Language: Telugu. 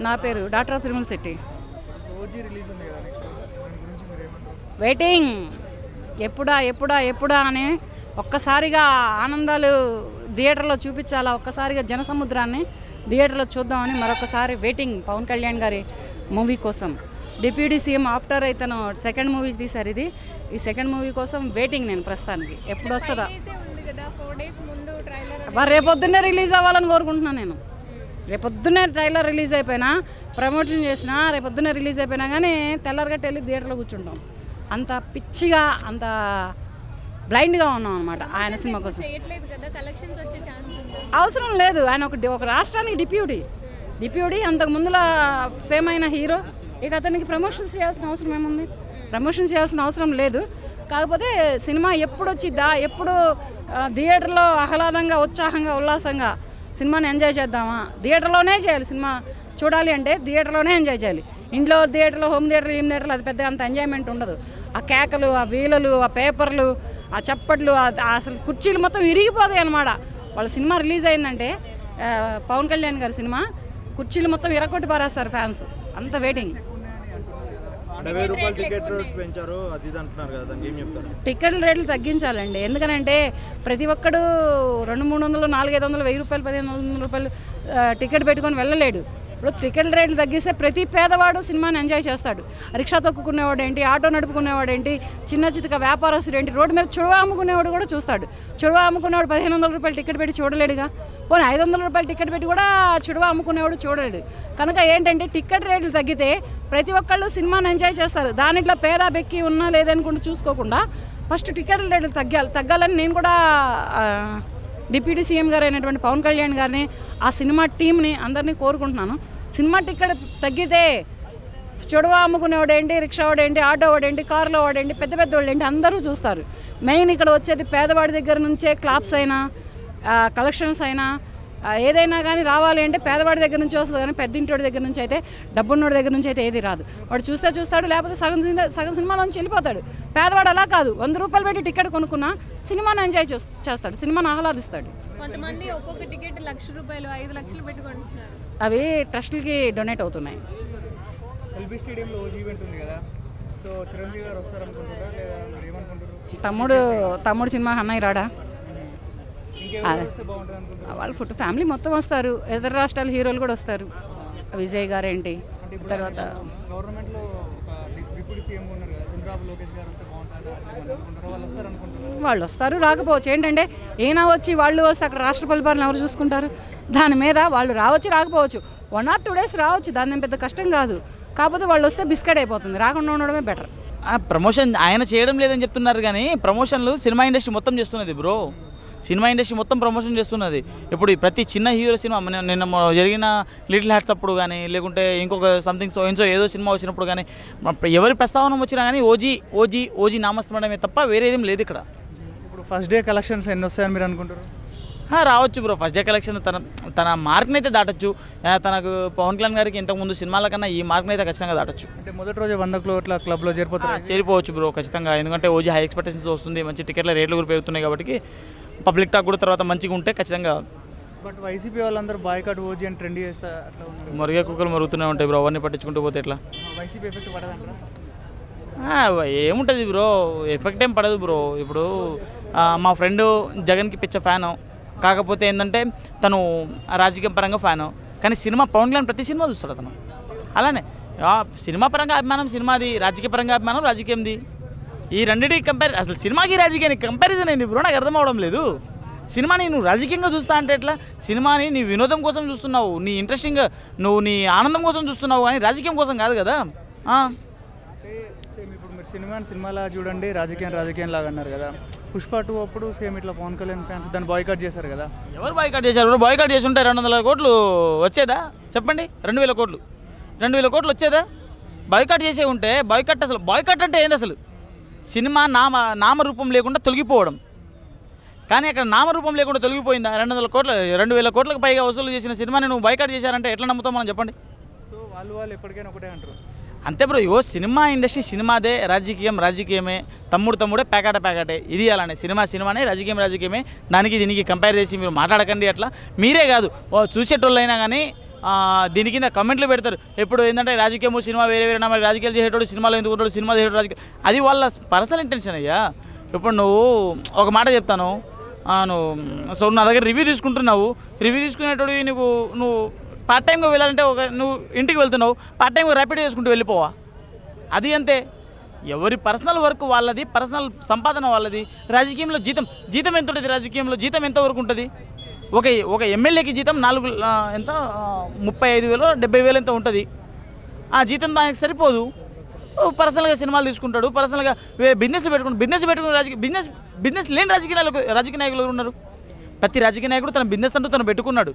నా పేరు డాక్టర్ తిరుమల శెట్టి. వెయిటింగ్ ఎప్పుడా ఎప్పుడా ఎప్పుడా అని ఒక్కసారిగా ఆనందాలు థియేటర్లో చూపించాలా, ఒక్కసారిగా జనసముద్రాన్ని థియేటర్లో చూద్దామని మరొకసారి వెయిటింగ్ పవన్ కళ్యాణ్ గారి మూవీ కోసం. డిప్యూటీ సీఎం ఆఫ్టర్ ఇతను సెకండ్ మూవీ తీశారు. ఈ సెకండ్ మూవీ కోసం వెయిటింగ్ నేను ప్రస్తుతానికి. ఎప్పుడు వస్తుందా? రేపొద్దున్నే రిలీజ్ అవ్వాలని కోరుకుంటున్నాను నేను. రేపొద్దున్నే ట్రైలర్ రిలీజ్ అయిపోయినా, ప్రమోషన్ చేసినా, రేపొద్దున్నే రిలీజ్ అయిపోయినా కానీ తెల్లారగట్ట వెళ్ళి థియేటర్లో కూర్చుంటాం. అంత పిచ్చిగా, అంత బ్లైండ్గా ఉన్నాం అనమాట ఆయన సినిమా కోసం. అవసరం లేదు. ఆయన ఒక రాష్ట్రానికి డిప్యూటీ అంతకు ముందులా ఫేమ్ అయిన హీరో. ఇక అతనికి ప్రమోషన్స్ చేయాల్సిన అవసరం ఏముంది? ప్రమోషన్ చేయాల్సిన అవసరం లేదు. కాకపోతే సినిమా ఎప్పుడు వచ్చిద్దా, ఎప్పుడు థియేటర్లో ఆహ్లాదంగా, ఉత్సాహంగా, ఉల్లాసంగా సినిమాని ఎంజాయ్ చేద్దామా? థియేటర్లోనే చేయాలి. సినిమా చూడాలి అంటే థియేటర్లోనే ఎంజాయ్ చేయాలి. ఇంట్లో థియేటర్లో, హోమ్ థియేటర్లు, ఏం థియేటర్లు అది పెద్ద అంత ఎంజాయ్మెంట్ ఉండదు. ఆ కేకలు, ఆ వీలలు, ఆ పేపర్లు, ఆ చప్పట్లు, అసలు కుర్చీలు మొత్తం విరిగిపోతాయి అన్నమాట. వాళ్ళ సినిమా రిలీజ్ అయిందంటే పవన్ కళ్యాణ్ గారి సినిమా, కుర్చీలు మొత్తం ఇరగొట్టి పారేస్తారు ఫ్యాన్స్. అంత వెయిటింగ్. టికెట్ రేట్లు తగ్గించాలండి. ఎందుకనంటే ప్రతి ఒక్కడు 200-300, 400-500, 1000 రూపాయలు, 1500 రూపాయలు టికెట్ పెట్టుకొని వెళ్ళలేడు. ఇప్పుడు టికెట్ రేట్లు తగ్గిస్తే ప్రతి పేదవాడు సినిమాని ఎంజాయ్ చేస్తాడు. రిక్షా తొక్కుకునేవాడు ఏంటి, ఆటో నడుపుకునేవాడు ఏంటి, చిన్న చితక వ్యాపారస్తుడు ఏంటి, రోడ్డు మీద చుడవ అమ్ముకునేవాడు కూడా చూస్తాడు. చుడవ అమ్ముకునేవాడు 1500 రూపాయలు టికెట్ పెట్టి చూడలేడుగా. పోనీ 500 రూపాయలు టికెట్ పెట్టి కూడా చుడవ అమ్ముకునేవాడు చూడలేడు. కనుక ఏంటంటే టికెట్ రేట్లు తగ్గితే ప్రతి ఒక్కళ్ళు సినిమాని ఎంజాయ్ చేస్తారు. దానిట్లో పేద బెక్కి ఉన్నా లేదనుకుంటూ చూసుకోకుండా ఫస్ట్ టికెట్ రేట్లు తగ్గాలని నేను కూడా డిప్యూటీ సీఎం గారు అయినటువంటి పవన్ కళ్యాణ్ గారిని, ఆ సినిమా టీంని అందరినీ కోరుకుంటున్నాను. సినిమా టికెట్ తగ్గితే చుడవ అమ్ముకునేవాడేంటి, రిక్షా వాడేంటి, ఆటో వాడేంటి, కారులో వాడేంటి, పెద్ద పెద్ద వాళ్ళు ఏంటి అందరూ చూస్తారు. మెయిన్ ఇక్కడ వచ్చేది పేదవాడి దగ్గర నుంచే క్లాప్స్ అయినా, కలెక్షన్స్ అయినా, ఏదైనా కానీ రావాలి అంటే పేదవాడి దగ్గర నుంచి వస్తుంది. కానీ పెద్ద ఇంటి దగ్గర నుంచి అయితే, డబ్బున్నోడి దగ్గర నుంచి అయితే ఏది రాదు. వాడు చూస్తాడు, లేకపోతే సగం సినిమాలోంచి వెళ్ళిపోతాడు. పేదవాడు అలా కాదు. 100 రూపాయలు పెట్టి టికెట్ కొనుక్కున్నా సినిమాని ఎంజాయ్ చేస్తాడు, సినిమాని ఆహ్లాదిస్తాడు. కొంతమంది ఒక్కొక్క టికెట్ 1,00,000 రూపాయలు, 5 లక్షలు పెట్టుకుంటున్నారు. అవి ట్రస్టులకి డొనేట్ అవుతున్నాయి. ఎల్బీ స్టేడియంలో ఓజీ ఈవెంట్ ఉంది కదా, సో చిరంజీవి గారు వస్తారనుకుంటారా లేదా మీరు ఏమనుకుంటారు? తమ్ముడు సినిమా అన్నయ్య రాడా? వాళ్ళు ఫ్యామిలీ మొత్తం వస్తారు. ఇతర రాష్ట్రాల హీరోలు కూడా వస్తారు. విజయ్ గారు ఏంటి, తర్వాత గవర్నమెంట్లో డిప్యూటీ సీఎం ఉన్నారు కదా, చంద్రబాబు లోకేష్ గారు వస్తే బాగుంటుంది. వాళ్ళు వస్తారు, రాకపోవచ్చు. ఏంటంటే ఈయన వచ్చి వాళ్ళు వస్తే అక్కడ రాష్ట్ర పరిపాలన ఎవరు చూసుకుంటారు? దాని మీద వాళ్ళు రావచ్చు, రాకపోవచ్చు. 1 or 2 days రావచ్చు, దాని పెద్ద కష్టం కాదు. కాకపోతే వాళ్ళు వస్తే బిస్కెట్ అయిపోతుంది. రాకుండా ఉండడమే బెటర్. ప్రమోషన్ ఆయన చేయడం లేదని చెప్తున్నారు కానీ ప్రమోషన్లు సినిమా ఇండస్ట్రీ మొత్తం చేస్తున్నది బ్రో. సినిమా ఇండస్ట్రీ మొత్తం ప్రమోషన్ చేస్తున్నది. ఇప్పుడు ప్రతి చిన్న హీరో సినిమా నిన్న జరిగిన లిటిల్ హార్ట్స్ అప్పుడు కానీ, లేకుంటే ఇంకొక సంథింగ్ సో ఏదో సినిమా వచ్చినప్పుడు కానీ, ఎవరి ప్రస్తావన వచ్చినా కానీ ఓజీ నామస్మరణమే తప్ప వేరేదేం లేదు ఇక్కడ. ఇప్పుడు ఫస్ట్ డే కలెక్షన్స్ ఎన్ని వస్తాయని మీరు అనుకుంటారు? రావచ్చు బ్రో. ఫస్ట్ డే కలెక్షన్ తన మార్క్ని అయితే దాటచ్చు. తనకు పవన్ కళ్యాణ్ గారికి ఇంతకుముందు సినిమాల కన్నా ఈ మార్క్ని అయితే ఖచ్చితంగా దాటచ్చు. అంటే మొదటి రోజు 100 కోట్ల క్లబ్లో చేరిపోవచ్చు బ్రో ఖచ్చితంగా. ఎందుకంటే ఓజీ హై ఎక్స్పెక్టేషన్స్ వస్తుంది, మంచి టికెట్ల రేట్లు కూడా పెరుగుతున్నాయి కాబట్టి పబ్లిక్ టాక్ కూడా తర్వాత మంచిగా ఉంటే ఖచ్చితంగా. బట్ వైసీపీ వాళ్ళందరూ బాయ్కాట్ ఓజీ అని ట్రెండ్ చేస్తా అట్లా మరిగే కుక్కలు మరుగుతూనే ఉంటాయి బ్రో. అవన్నీ పట్టించుకుంటూ పోతే ఎట్లా? వైసీపీ ఎఫెక్ట్ పడదంటారా? ఏముంటుంది బ్రో, ఎఫెక్ట్ ఏం పడదు బ్రో. ఇప్పుడు మా ఫ్రెండ్ జగన్కి పిచ్చ ఫ్యాను, కాకపోతే ఏంటంటే తను రాజకీయం పరంగా ఫ్యాను. కానీ సినిమా పవన్ కళ్యాణ్ ప్రతి సినిమా చూస్తాడు అతను. అలానే సినిమా పరంగా అభిమానం సినిమాది, రాజకీయ పరంగా అభిమానం రాజకీయంది. ఈ రెండింటికి అసలు సినిమాకి రాజకీయానికి కంపారిజన్ అయింది బ్రో. నాకు అర్థం అవడం లేదు. సినిమాని నువ్వు రాజకీయంగా చూస్తా అంటే ఎట్లా? సినిమాని నీ వినోదం కోసం చూస్తున్నావు, నీ ఇంట్రెస్టింగ్, నువ్వు నీ ఆనందం కోసం చూస్తున్నావు, కానీ రాజకీయం కోసం కాదు కదా. సేమ్ ఇప్పుడు మీరు సినిమాలా చూడండి, రాజకీయం లాగా అన్నారు కదా. పుష్ప 2 అప్పుడు సేమ్ ఇట్లా పవన్ కళ్యాణ్ ఫ్యాన్స్ దాన్ని బాయ్కాట్ చేశారు కదా. ఎవరు బాయ్కాట్ చేశారు? బాయ్కాట్ చేసి ఉంటే 200 కోట్లు వచ్చేదా చెప్పండి? 2000 కోట్లు వచ్చేదా? బాయ్కాట్ చేసే ఉంటే బాయ్కాట్ అంటే ఏంది అసలు? సినిమా నామరూపం లేకుండా తొలగిపోవడం. కానీ అక్కడ నామరూపం లేకుండా తొలగిపోయిందా? 2000 కోట్లకు పైగా వసూలు చేసిన సినిమాని నువ్వు బాయ్కాట్ చేశారంటే ఎట్లా నమ్ముతాం మనం చెప్పండి? సో వాళ్ళు ఎప్పటికైనా ఒకటే అంటారు. అంతే బ్రో. ఇవో సినిమా ఇండస్ట్రీ సినిమాదే, రాజకీయమే, తమ్ముడే, ప్యాకాటే. ఇది అలానే సినిమానే, రాజకీయమే. దానికి దీనికి కంపేర్ చేసి మీరు మాట్లాడకండి. అట్లా మీరే కాదు చూసేటోళ్ళైనా కానీ దీని కింద కమెంట్లు పెడతారు. ఎప్పుడు ఏంటంటే రాజకీయము సినిమా వేరే వేరే మరి రాజకీయాలు చేసేటోడు సినిమాలో ఎందుకు ఉంటాడు, సినిమా చేసేటోడు రాజకీయ, అది వాళ్ళ పర్సనల్ ఇంటెన్షన్ అయ్యా. ఇప్పుడు నువ్వు ఒక మాట చెప్తాను, నువ్వు నా దగ్గర రివ్యూ తీసుకుంటున్నావు, రివ్యూ తీసుకునేటోడు నువ్వు పార్ట్ టైంగా వెళ్ళాలంటే నువ్వు ఇంటికి వెళ్తున్నావు, పార్ట్ టైంగా ర్యాపిడ్ చేసుకుంటూ వెళ్ళిపోవా? అది అంతే. ఎవరి పర్సనల్ వర్క్ వాళ్ళది, పర్సనల్ సంపాదన వాళ్ళది. రాజకీయంలో జీతం ఎంత ఉంటుంది? రాజకీయంలో జీతం ఎంతవరకు ఉంటుంది? ఒక ఎమ్మెల్యేకి జీతం 35,000 70,000 ఎంత ఉంటుంది. ఆ జీతం దానికి సరిపోదు. పర్సనల్గా సినిమాలు తీసుకుంటాడు, పర్సనల్గా బిజినెస్ పెట్టుకుని బిజినెస్ లేని రాజకీయ నాయకులు ఉన్నారు. ప్రతి రాజకీయ నాయకుడు తన బిజినెస్ అంటూ తను పెట్టుకున్నాడు.